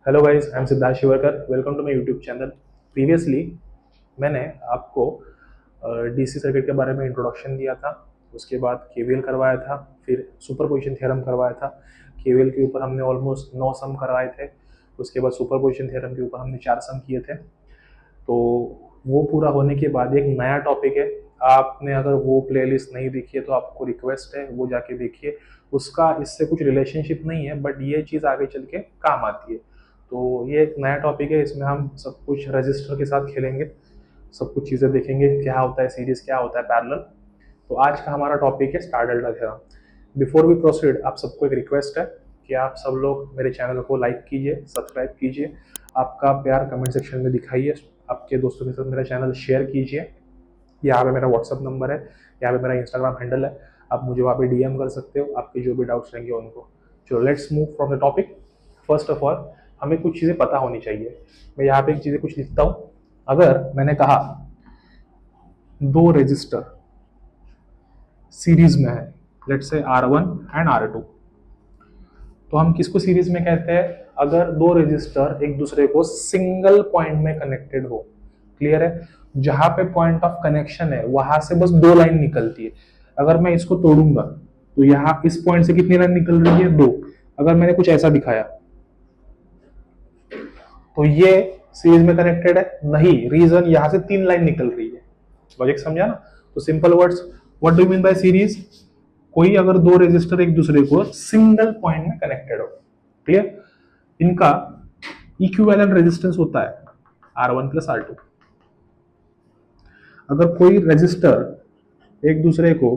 Hello guys, I am Siddharth Shivarkar. Welcome to my YouTube channel. Previously मैंने आपको DC circuit के बारे में इंट्रोडक्शन दिया था, उसके बाद केवीएल करवाया था, फिर सुपरपोजिशन थ्योरम करवाया था। केवीएल के ऊपर हमने ऑलमोस्ट 9 सम करवाए थे, उसके बाद सुपरपोजिशन थ्योरम के ऊपर हमने 4 सम किए थे। तो वो पूरा होने के बाद एक नया टॉपिक है। आपने अगर वो प्लेलिस्ट नहीं देखी है तो आपको रिक्वेस्ट है वो जाके देखिए। उसका इससे कुछ रिलेशनशिप नहीं है, बट ये चीज़ आगे चल के काम आती है। तो ये एक नया टॉपिक है, इसमें हम सब कुछ रजिस्टर के साथ खेलेंगे, सब कुछ चीज़ें देखेंगे, क्या होता है सीरीज, क्या होता है पैरेलल। तो आज का हमारा टॉपिक है star delta theorem. Before we proceed, आप सबको एक रिक्वेस्ट है कि आप सब लोग मेरे चैनल को लाइक कीजिए, सब्सक्राइब कीजिए, आपका प्यार कमेंट सेक्शन में दिखाइए, आपके दोस्तों के साथ मेरा चैनल शेयर कीजिए। यहाँ पे मेरा व्हाट्सअप नंबर है, यहाँ पे मेरा इंस्टाग्राम हैंडल है, आप मुझे वहाँ पे डीएम कर सकते हो, आपके जो भी डाउट्स रहेंगे उनको। चलो let's move from the topic. First of all हमें कुछ चीज़ें पता होनी चाहिए। मैं यहाँ पे एक चीज़ें कुछ लिखता हूँ। अगर मैंने कहा दो रजिस्टर सीरीज में है, let's say R1 and R2, तो हम किसको सीरीज में कहते हैं? अगर दो रजिस्टर एक दूसरे को सिंगल पॉइंट में कनेक्टेड हो। क्लियर है? जहां पे पॉइंट ऑफ कनेक्शन है वहां से बस दो लाइन निकलती है। अगर मैं इसको तोड़ूंगा तो यहाँ इस पॉइंट से कितनी लाइन निकल रही है? दो। अगर मैंने कुछ ऐसा दिखाया तो ये सीरीज में कनेक्टेड है? नहीं, रीजन यहां से तीन लाइन निकल रही है। लॉजिक समझा ना? तो simple words, what do you mean by series? कोई अगर दो रेजिस्टर एक दूसरे को सिंगल पॉइंट में कनेक्टेड हो। क्लियर? इनका इक्विवेलेंट रेजिस्टेंस होता है R1 प्लस R2। अगर कोई रेजिस्टर एक दूसरे को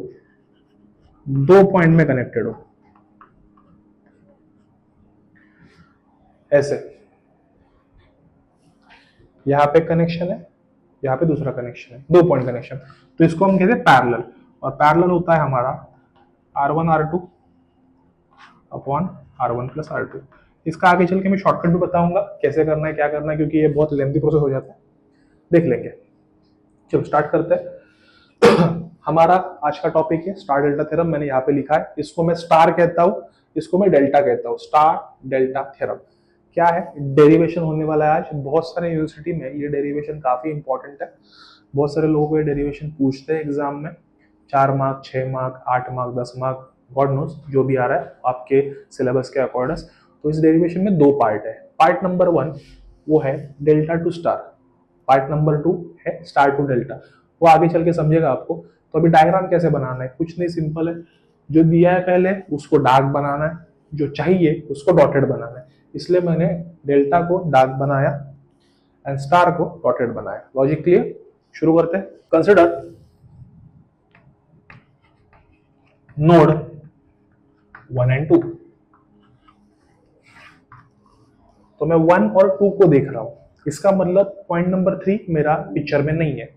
दो पॉइंट में कनेक्टेड हो, ऐसे यहां पे कनेक्शन है, यहां पे दूसरा कनेक्शन है, दो पॉइंट कनेक्शन, तो इसको हम कहते हैं पैरेलल। और पैरेलल होता है हमारा R1 R2 upon R1 plus R2। इसका आगे चल के मैं शॉर्टकट भी बताऊंगा कैसे करना है, क्या करना है, क्योंकि ये बहुत लेंथी प्रोसेस हो जाता है, देख लेंगे। चलो स्टार्ट करते हैं। हमारा आज का टॉपिक है स्टार डेल्टा थ्योरम। मैंने यहाँ पे लिखा है, इसको मैं स्टार कहता हूँ, इसको मैं डेल्टा कहता हूँ। स्टार डेल्टा थ्योरम क्या है? डेरिवेशन होने वाला है आज। बहुत सारे यूनिवर्सिटी में ये डेरिवेशन काफी इंपॉर्टेंट है। बहुत सारे लोगों को ये डेरिवेशन पूछते हैं एग्जाम में। 4 mark, 6 mark, 8 mark, 10 mark, God knows, जो भी आ रहा है आपके सिलेबस के अकॉर्डिंग। तो इस डेरिवेशन में दो पार्ट है। पार्ट नंबर 1 वो है delta two star, part number 2 है स्टार टू डेल्टा। वो आगे चल के समझेगा आपको। तो अभी डायग्राम कैसे बनाना है? कुछ नहीं, सिंपल है। जो दिया है पहले उसको डार्क बनाना है, जो चाहिए उसको डॉटेड बनाना है। इसलिए मैंने डेल्टा को डार्क बनाया एंड स्टार को डॉटेड बनाया। Logic clear? शुरू करते हैं। Consider node 1 and 2। तो मैं 1 और 2 को देख रहा हूं, इसका मतलब पॉइंट नंबर 3 मेरा पिक्चर में नहीं है।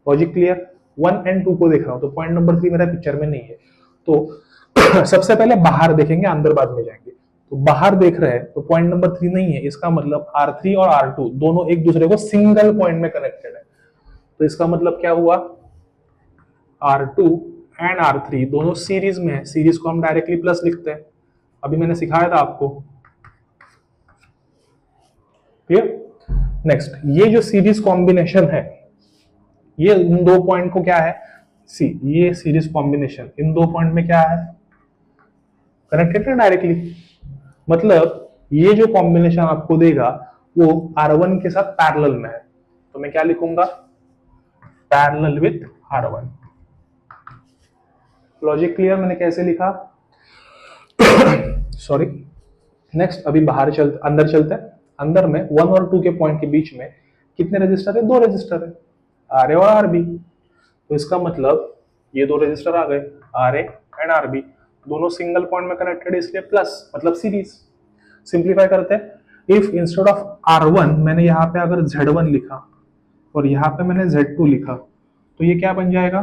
Logic clear? 1 एंड 2 को देख रहा हूं तो पॉइंट नंबर 3 मेरा पिक्चर में नहीं है। तो सबसे पहले बाहर देखेंगे, अंदर बाद में जाएंगे। तो बाहर देख रहे हैं तो पॉइंट नंबर 3 नहीं है, इसका मतलब R3 और R2 दोनों एक दूसरे को सिंगल पॉइंट में कनेक्टेड है। तो इसका मतलब क्या हुआ? R2 एंड R3 दोनों सीरीज में है। सीरीज को हम डायरेक्टली प्लस लिखते हैं, अभी मैंने सिखाया था आपको। क्लियर? नेक्स्ट, ये जो सीरीज कॉम्बिनेशन है, ये इन दो पॉइंट को क्या है? सी, ये सीरीज कॉम्बिनेशन इन दो पॉइंट में क्या है? कनेक्टेड है डायरेक्टली। मतलब ये जो कॉम्बिनेशन आपको देगा वो R1 के साथ पैरेलल में है। तो मैं क्या लिखूंगा? Parallel with R1। Logic clear? मैंने कैसे लिखा? सॉरी। नेक्स्ट, अभी बाहर चलते, अंदर चलते हैं। अंदर में 1 और 2 के पॉइंट के बीच में कितने रजिस्टर है? दो रजिस्टर है, आर ए और आर बी। तो इसका मतलब ये दो रजिस्टर आ गए, R A and R B, दोनों सिंगल पॉइंट में कनेक्टेड, इसलिए प्लस, मतलब सीरीज। सिंप्लीफाई करते हैं। इफ इंस्टेड ऑफ R1 मैंने यहाँ पे अगर Z1 लिखा और यहाँ पे मैंने Z2 लिखा तो ये क्या बन जाएगा?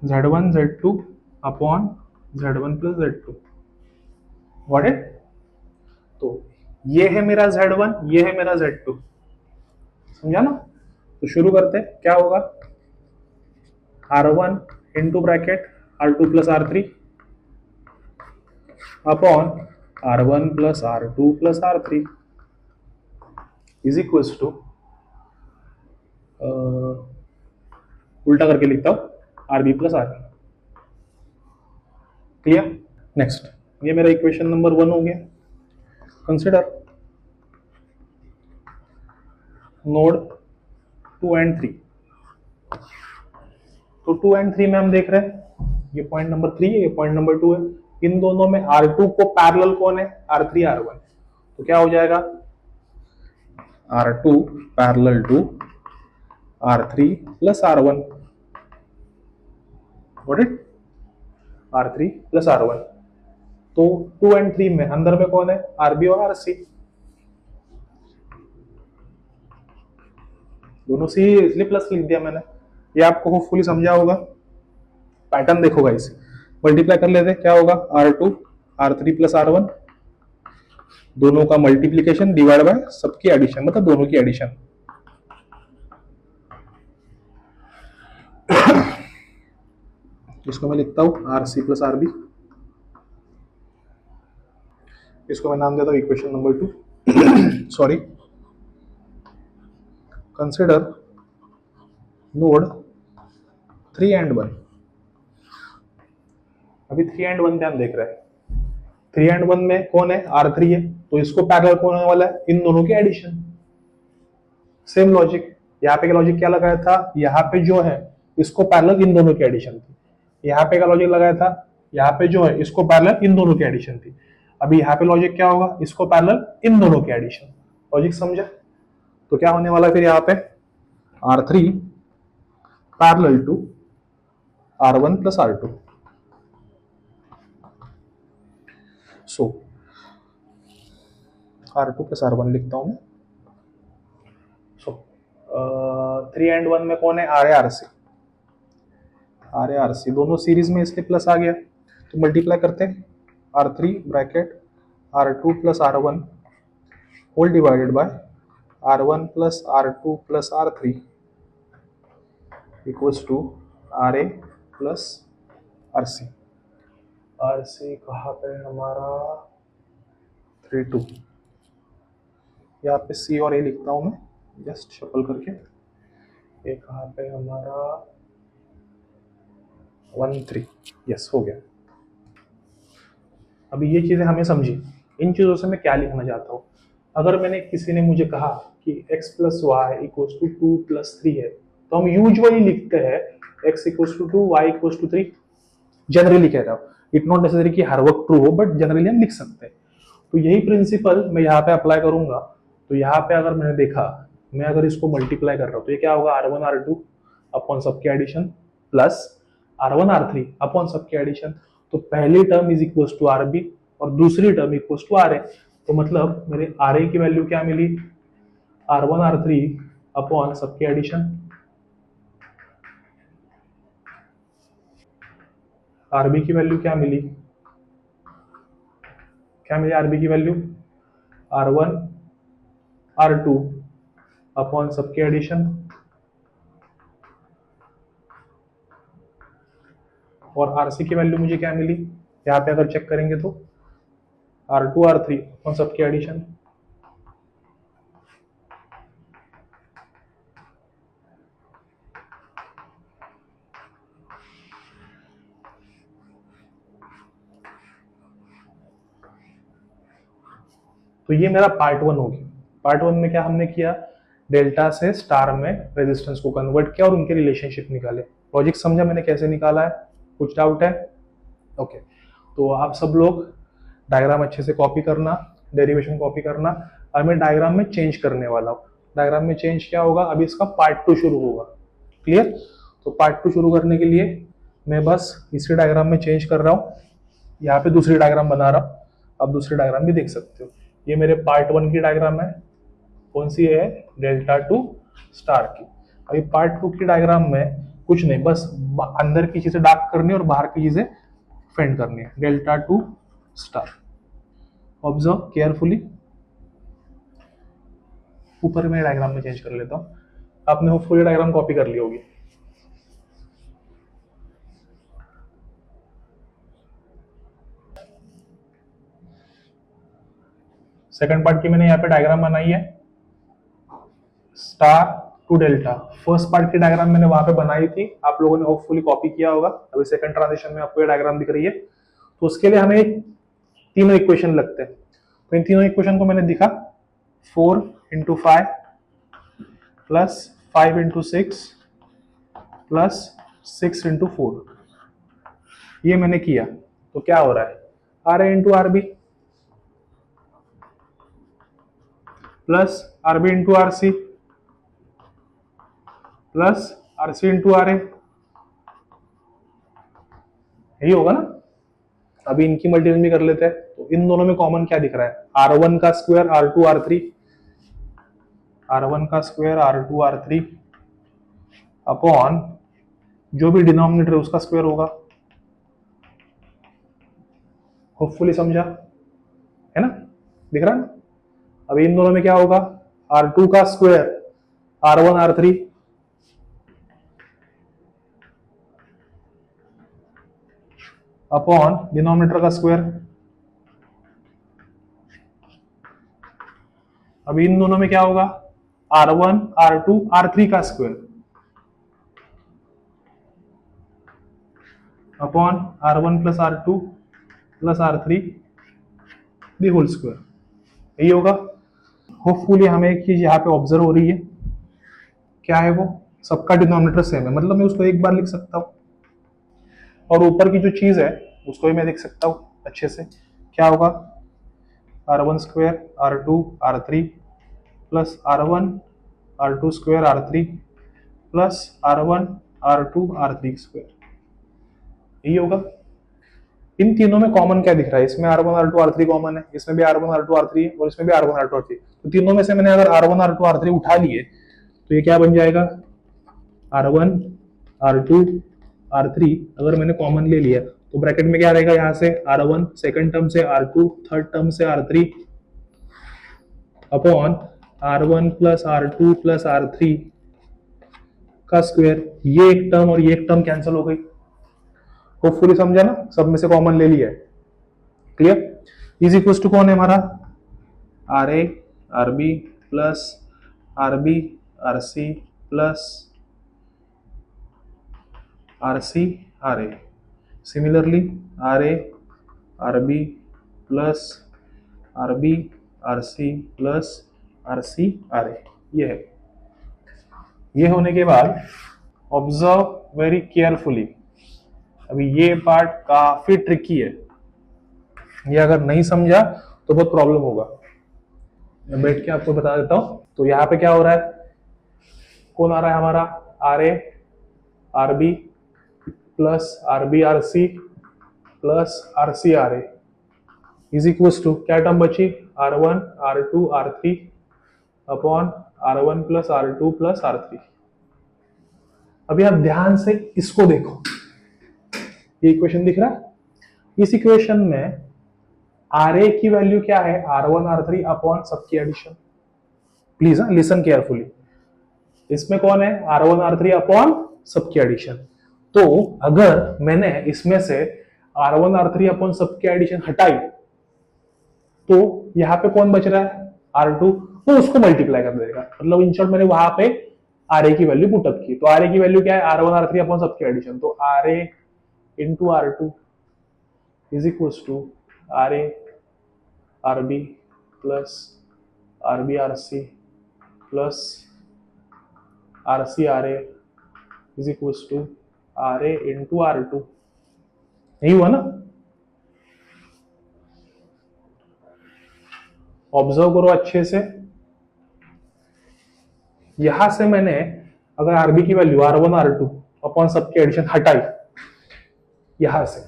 Z1 Z2 upon Z1 plus Z2। Got it? तो ये है मेरा Z1, ये है मेरा Z2। समझा ना? तो शुरू करते हैं। क्या होगा? R1 into bracket R2 plus R3 upon R1 plus R2 plus R3 is equals to, उल्टा करके लिखता हूं, RB plus RB। Clear? Next, ये मेरा इक्वेशन नंबर 1 हो गया। Consider node 2 and 3। तो 2 एंड 3 में हम देख रहे हैं, ये पॉइंट नंबर 3 है, ये पॉइंट नंबर 2 है। इन दोनों में R2 को पैरेलल कौन है? R3 R1। तो क्या हो जाएगा? R2 parallel to R3 plus R1। Got it? R3 plus R1। तो 2 एंड 3 में अंदर में कौन है? RB और RC। दोनों सी इसलिए प्लस लिख दिया मैंने। ये आपको होपफुली समझा होगा। पैटर्न देखो गाइस, मल्टीप्लाई कर लेते, क्या होगा? R2 R3 प्लस R1, दोनों का मल्टीप्लीकेशन डिवाइड बाय सबकी एडिशन, मतलब दोनों की एडिशन। इसको मैं लिखता हूं RC प्लस RB। इसको मैं नाम देता हूं equation number 2। Sorry, consider node 3 and 1। अभी 3 एंड 1 पे हम देख रहे हैं, 3 एंड 1 में कौन है? R3 है, तो इसको पैरेलल कौन होने वाला है? इन दोनों की एडिशन। सेम लॉजिक, यहाँ पे का लॉजिक क्या लगाया था? यहाँ पे जो है इसको पैरेलल इन दोनों की एडिशन थी। यहाँ पे का लॉजिक लगाया था, यहाँ पे जो है इसको पैरेलल इन दोनों की एडिशन थी। अभी यहाँ पे लॉजिक क्या होगा? इसको पैरेलल इन दोनों की एडिशन। लॉजिक समझा? तो क्या होने वाला है फिर यहाँ पे? R3 parallel to R1 plus R2। So R2 plus R1 लिखता हूं मैं। सो 3 एंड 1 में कौन है? R है RC। R है RC, दोनों सीरीज में इसलिए प्लस आ गया, तो मल्टीप्लाई करते हैं। R3 bracket R2 plus R1 whole divided by R1 plus R2 plus R3 equals to RA plus RC। RC कहाँ पे है हमारा? 3 2। यहाँ पे C और A लिखता हूँ मैं, जस्ट शफल करके। ये कहाँ पे हमारा? 1 3। यस, हो गया। अभी ये चीजें हमें समझी। इन चीजों से मैं क्या लिखना चाहता हूँ? अगर मैंने किसी ने मुझे कहा कि x plus y equals to 2 plus 3 है, तो हम यूजुअली लिखते हैं x equals to 2 y equals to 3। Generally कह रहा हूँ, इट नॉट नेसेसरी कि हर वक्त ट्रू हो, बट जनरली हम लिख सकते हैं। तो यही प्रिंसिपल मैं यहाँ पे अप्लाई करूंगा। तो यहाँ पे अगर मैंने देखा, मैं अगर इसको मल्टीप्लाई कर रहा हूँ, तो ये क्या होगा? R1 R2 अपॉन सबके addition plus R1 R3 upon सबके एडिशन। तो पहली term is equals to RB और दूसरी टर्म इक्वल्स टू RA। तो मतलब मेरे RA की वैल्यू क्या मिली? R1 R3 अपॉन सबके एडिशन। RB की वैल्यू क्या मिली? क्या मिली RB की वैल्यू? R1 R2 अपॉन सबके एडिशन। और RC की वैल्यू मुझे क्या मिली? यहाँ पे अगर चेक करेंगे तो R2 R3 अपॉन सबके एडिशन। तो ये मेरा पार्ट 1 हो गया। पार्ट 1 में क्या हमने किया? डेल्टा से स्टार में रेजिस्टेंस को कन्वर्ट किया और उनके रिलेशनशिप निकाले। लॉजिक समझा मैंने कैसे निकाला है? कुछ डाउट है? ओके, तो आप सब लोग डायग्राम अच्छे से कॉपी करना, डेरिवेशन कॉपी करना। और मैं डायग्राम में चेंज करने वाला हूँ। डायग्राम में चेंज क्या होगा? अभी इसका पार्ट 2 शुरू होगा। क्लियर? तो पार्ट 2 शुरू करने के लिए मैं बस इसी डायग्राम में चेंज कर रहा हूँ। यहाँ पे दूसरी डायग्राम बना रहा हूँ, आप दूसरी डायग्राम भी देख सकते हो। ये मेरे पार्ट 1 की डायग्राम है। कौन सी है? डेल्टा टू स्टार की। अभी पार्ट 2 की डायग्राम में कुछ नहीं, बस अंदर की चीजें डार्क करनी है और बाहर की चीजें फेंड करनी है। Delta two star, observe carefully. ऊपर मैं डायग्राम में चेंज कर लेता हूँ। आपने होपफुली डायग्राम कॉपी कर ली होगी। सेकंड पार्ट की मैंने यहाँ पे डायग्राम बनाई है, star to delta. First part की डायग्राम मैंने वहां पे बनाई थी, आप लोगों ने होपफुली कॉपी किया होगा। अभी सेकंड ट्रांजिशन में आपको ये डायग्राम दिख रही है। तो उसके लिए हमें तीनों इक्वेशन लगते हैं। तो इन तीनों इक्वेशन को मैंने दिखा 4 into 5 plus 5 into 6 plus 6 into 4, ये मैंने किया। तो क्या हो रहा है, R A into R B plus R B into R C plus R C into R A, यही होगा ना। अभी इनकी मल्टीप्लाई भी कर लेते हैं। तो इन दोनों में कॉमन क्या दिख रहा है, R1 का स्क्वायर R2 R3, R1 का स्क्वायर R2 R3 अपॉन जो भी डिनोमिनेटर है उसका स्क्वायर होगा। होपफुली समझा है ना, दिख रहा है ना। अभी इन दोनों में क्या होगा, R2 का square R1 R3 upon denominator का स्क्वायर। अभी इन दोनों में क्या होगा, R1 R2 R3 का square upon R1 plus R2 plus R3 the whole square, यही होगा। होपफुली हमें एक चीज यहाँ पे ऑब्जर्व हो रही है, क्या है वो, सबका डिनोमिनेटर सेम है, मतलब मैं उसको एक बार लिख सकता हूँ और ऊपर की जो चीज है उसको भी मैं लिख सकता हूँ अच्छे से। क्या होगा, R1 square R2 R3 plus R1 R2 square R3 plus R1 R2 R3 square, यही होगा। इन तीनों में कॉमन क्या दिख रहा है, इसमें R1 R2 R3 कॉमन है, इसमें भी R1 R2 R3 है और इसमें भी R1 R2 R3। तो तीनों में से मैंने अगर R1 R2 R3 उठा लिए तो ये क्या बन जाएगा, R1 R2 R3 अगर मैंने कॉमन ले लिया तो ब्रैकेट में क्या रहेगा, यहाँ से R1 सेकंड टर्म से R2 थर्ड टर्म से R3 upon R1 plus R2 plus R3 का स्क्वायर। ये एक टर्म और ये एक टर्म कैंसिल हो गई। होपफुली समझा ना, सब में से कॉमन ले लिया है, क्लियर। इज इक्वल टू कौन है हमारा, R A R B plus R B R C plus R C R A. Similarly R A R B plus R B R C plus R C R A, ये है। ये होने के बाद observe very carefully. अभी ये part काफी tricky है, ये अगर नहीं समझा तो बहुत प्रॉब्लम होगा। मैं बैठ के आपको बता देता हूं। तो यहाँ पे क्या हो रहा है, कौन आ रहा है हमारा, R A R B plus R B R C plus R C R A is equal to क्या टर्म बची, R1 R2 R3 upon R1 plus R2 plus R3। अभी आप ध्यान से इसको देखो, ये इक्वेशन दिख रहा है। इस इक्वेशन में आर ए की वैल्यू क्या है, R1 R3 अपॉन सबकी एडिशन। प्लीज लिसन केयरफुली, इसमें कौन है, R1 R3 अपॉन सबकी एडिशन। तो अगर मैंने इसमें से R1 R3 अपॉन सबकी एडिशन हटाई तो यहां पे कौन बच रहा है, R2, तो उसको मल्टीप्लाई कर देगा। मतलब इन शॉर्ट मैंने वहां पे आर ए की वैल्यू पुटअप की। तो आर ए की वैल्यू क्या है, R1 R3 अपॉन सबकी एडिशन। तो R A into R2 is equal to R A R B plus R B R C plus R C R A is equal to R A into R2, यही हुआ ना। Observe करो अच्छे से, यहां से मैंने अगर आरबी की वैल्यू R1 R2 अपॉन सबके एडिशन हटाई, यहां से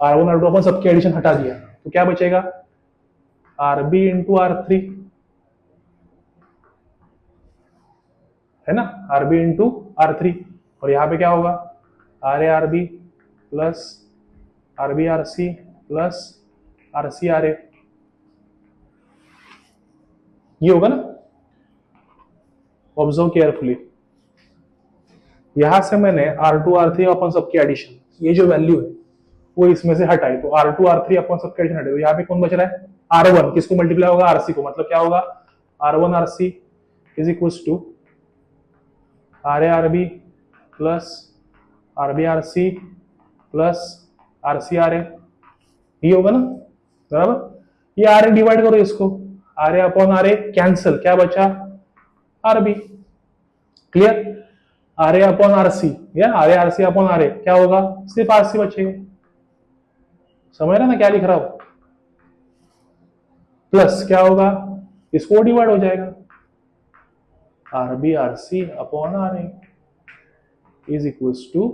R1 R2 अपॉन सबके एडिशन हटा दिया तो क्या बचेगा, RB इंटू R3, है ना, RB इंटू R3। और यहां पे क्या होगा, RA RB plus RB RC plus RC RA, ये होगा ना। ऑब्जर्व केयरफुली, यहां से मैंने R2 R3 अपन सबकी एडिशन, ये जो वैल्यू है वो इसमें से हटाई तो R2 R3 अपन सबकी एडिशन हटाई तो यहाँ पे कौन बच रहा है, R1 किसको मल्टीप्लाई होगा, RC को, मतलब क्या होगा R1 RC is equal to RA RB plus RB RC plus RC RA, ये होगा ना, बराबर। ये RA डिवाइड करो इसको, RA अपॉन RA कैंसिल, क्या बचा RB, clear. RA upon RC या RA RC अपॉन RA क्या होगा, सिर्फ RC बचेगा, समझ रहे ना क्या लिख रहा हूं, प्लस क्या होगा, इसको डिवाइड हो जाएगा, RB RC upon RA is equals to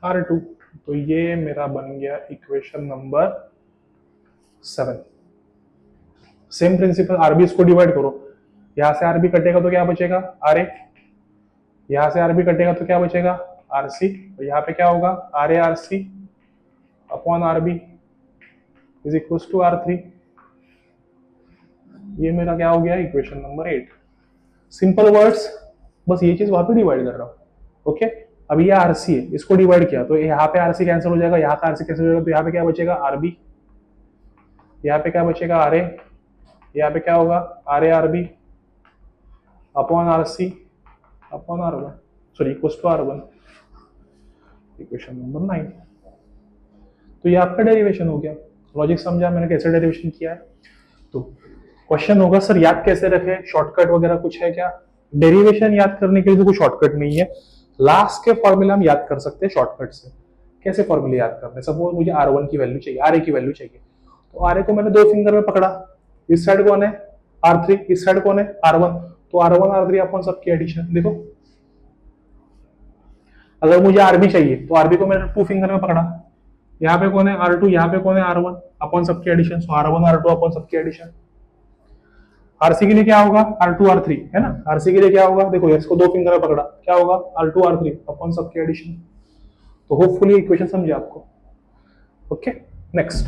R2। तो ये मेरा बन गया equation number 7। Same principle, RB इसको डिवाइड करो, यहां से RB कटेगा तो क्या बचेगा RA, यहां से RB कटेगा तो क्या बचेगा RC, तो यहाँ पे क्या होगा RA RC upon RB is equal to R3। ये मेरा क्या हो गया इक्वेशन नंबर 8। सिंपल वर्ड्स, बस ये चीज वहां पे डिवाइड कर रहा हूं, ओके। अब ये RC है, इसको डिवाइड किया तो यहाँ पे RC कैंसिल हो जाएगा, यहाँ पे RC कैंसिल हो जाएगा, तो यहाँ पे क्या बचेगा RB, यहाँ पे क्या बचेगा RA, यहाँ पे क्या होगा RA RB upon RC upon R1, sorry equal to R1, equation number 9। तो ये आपका डेरिवेशन हो गया। लॉजिक समझा मैंने कैसे डेरिवेशन किया है। तो क्वेश्चन होगा सर याद कैसे रखे, शॉर्टकट वगैरह कुछ है क्या? डेरिवेशन याद करने के लिए तो कोई शॉर्टकट नहीं है, लास्ट के फॉर्मूला हम याद कर सकते हैं शॉर्टकट से। कैसे फॉर्मूले याद करते हैं? सपोज मुझे R1 की वैल्यू चाहिए, RA की वैल्यू चाहिए, तो RA को मैंने 2 फिंगर में पकड़ा, इस साइड कौन है R3, इस साइड कौन है R1, तो R1 R3 अपन सबकी एडिशन। देखो अगर मुझे RB चाहिए तो RB को मैंने 2 फिंगर में पकड़ा, यहाँ पे कौन है R2, यहाँ पे कौन है R1, अपन सबकी एडिशन, सो R1 R2 अपन सबकी एडिशन। RC के लिए क्या होगा R2 R3 है ना, RC के लिए क्या होगा, देखो इसको 2 फिंगर में पकड़ा, क्या होगा R2 R3 अपन सबकी एडिशन। तो होपफुली इक्वेशन समझे आपको, ओके। नेक्स्ट,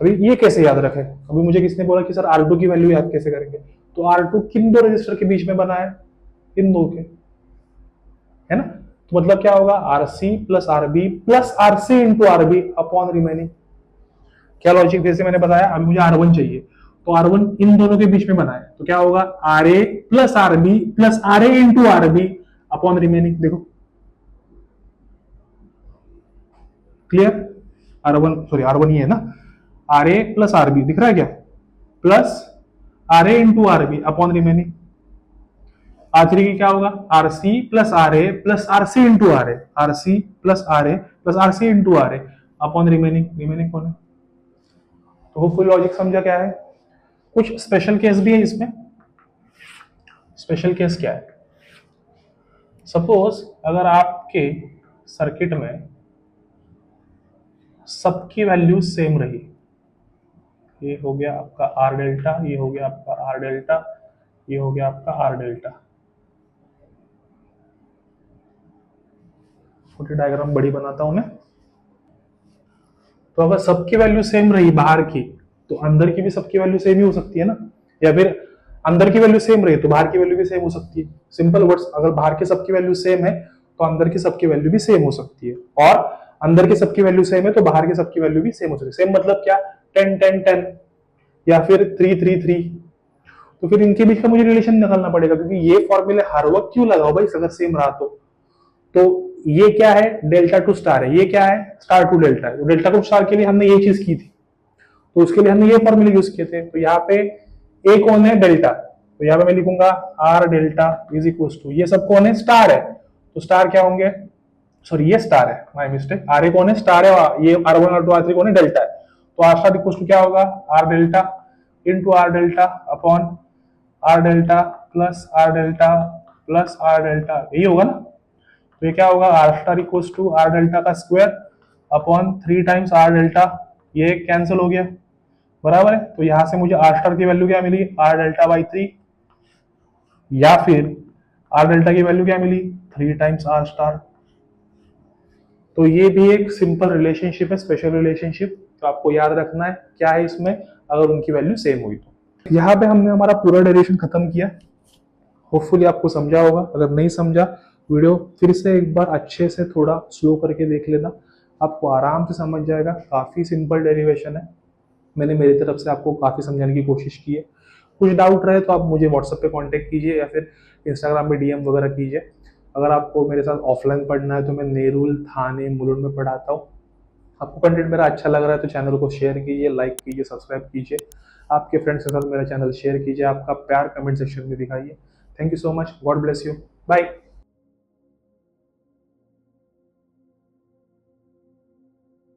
अभी ये कैसे याद रखें? अभी मुझे किसने बोला कि सर R2 की वैल्यू याद कैसे करेंगे? तो R2 किन 2 रजिस्टर के बीच में बना है, इन 2 के, है ना। तो मतलब क्या होगा RC plus RB plus RC into RB upon remaining. क्या लॉजिक जैसे मैंने बताया, अभी मुझे R1 चाहिए तो R1 इन दोनों के बीच में बना है, तो क्या होगा RA plus RB plus RA into RB upon remaining. देखो क्लियर, R1 ही है ना, RA प्लस RB दिख रहा है क्या, plus RA into RB upon remaining. R3 की क्या होगा RC plus RA plus RC into RA, RC plus RA plus RC into RA upon remaining. Remaining कौन है? तो होपफुल लॉजिक समझा क्या है। कुछ स्पेशल केस भी है इसमें। स्पेशल केस क्या है? सपोज अगर आपके सर्किट में सबकी वैल्यू सेम रही, ये हो गया आपका R डेल्टा, ये हो गया आपका R डेल्टा, ये हो गया आपका R डेल्टा। छोटी डायग्राम बड़ी बनाता हूं मैं। तो अगर सबकी वैल्यू सेम रही बाहर की, तो अंदर की भी सबकी वैल्यू सेम ही हो सकती है ना, या फिर अंदर की वैल्यू सेम रही तो बाहर की वैल्यू भी सेम हो सकती है। सिंपल वर्ड्स, अगर बाहर की सबकी वैल्यू सेम है तो अंदर की सबकी वैल्यू भी सेम हो सकती है, और अंदर की सबकी वैल्यू सेम है तो बाहर की सबकी वैल्यू भी सेम हो सकती है। सेम मतलब क्या, 10 10 10 या फिर 3 3 3। तो फिर इनके बीच का मुझे रिलेशन निकालना पड़ेगा, क्योंकि ये फॉर्मूले हर वक्त क्यों लगाओ भाई अगर सेम रहा तो ये क्या है डेल्टा टू स्टार है, ये क्या है स्टार टू डेल्टा है। तो डेल्टा टू स्टार के लिए हमने ये चीज की थी, तो उसके लिए हमने ये फॉर्मूले यूज किए थे। तो यहाँ पे ए कौन है डेल्टा, तो यहाँ पे मैं लिखूंगा R delta is equal to, ये सब कौन है स्टार है, तो स्टार क्या होंगे, सॉरी ये स्टार है, माय मिस्टेक, आर ए कौन है स्टार है, ये R1 R2 R3 कौन है डेल्टा है। तो आर स्टार इक्वल टू क्या होगा R delta into R delta upon R delta plus R delta plus R delta, यही होगा ना। तो ये क्या होगा R star equal to R delta का square upon 3 times R delta, ये कैंसिल हो गया, बराबर है। तो यहां से मुझे आर स्टार की वैल्यू क्या मिली आर डेल्टा बाई 3, या फिर आर डेल्टा की वैल्यू क्या मिली 3 टाइम्स आर स्टार। तो ये भी एक सिंपल रिलेशनशिप है, स्पेशल रिलेशनशिप, तो आपको याद रखना है क्या है इसमें अगर उनकी वैल्यू सेम हुई तो। यहाँ पे हमने हमारा पूरा डेरिवेशन खत्म किया, होपफुली आपको समझा होगा, अगर नहीं समझा वीडियो फिर से एक बार अच्छे से थोड़ा स्लो करके देख लेना, आपको आराम से समझ जाएगा। काफ़ी सिंपल डेरिवेशन है, मैंने मेरी तरफ से आपको काफ़ी समझाने की कोशिश की है। कुछ डाउट रहे तो आप मुझे व्हाट्सएप पे कांटेक्ट कीजिए या फिर इंस्टाग्राम पे डीएम वगैरह कीजिए। अगर आपको मेरे साथ ऑफलाइन पढ़ना है तो मैं नेरुल, थाने, मुलुंड में पढ़ाता हूँ। आपको कंटेंट मेरा अच्छा लग रहा है तो चैनल को शेयर कीजिए, लाइक कीजिए, सब्सक्राइब कीजिए। आपके फ्रेंड्स के साथ मेरा चैनल शेयर कीजिए, आपका प्यार कमेंट सेक्शन में दिखाइए। Thank you so much, God bless you, bye.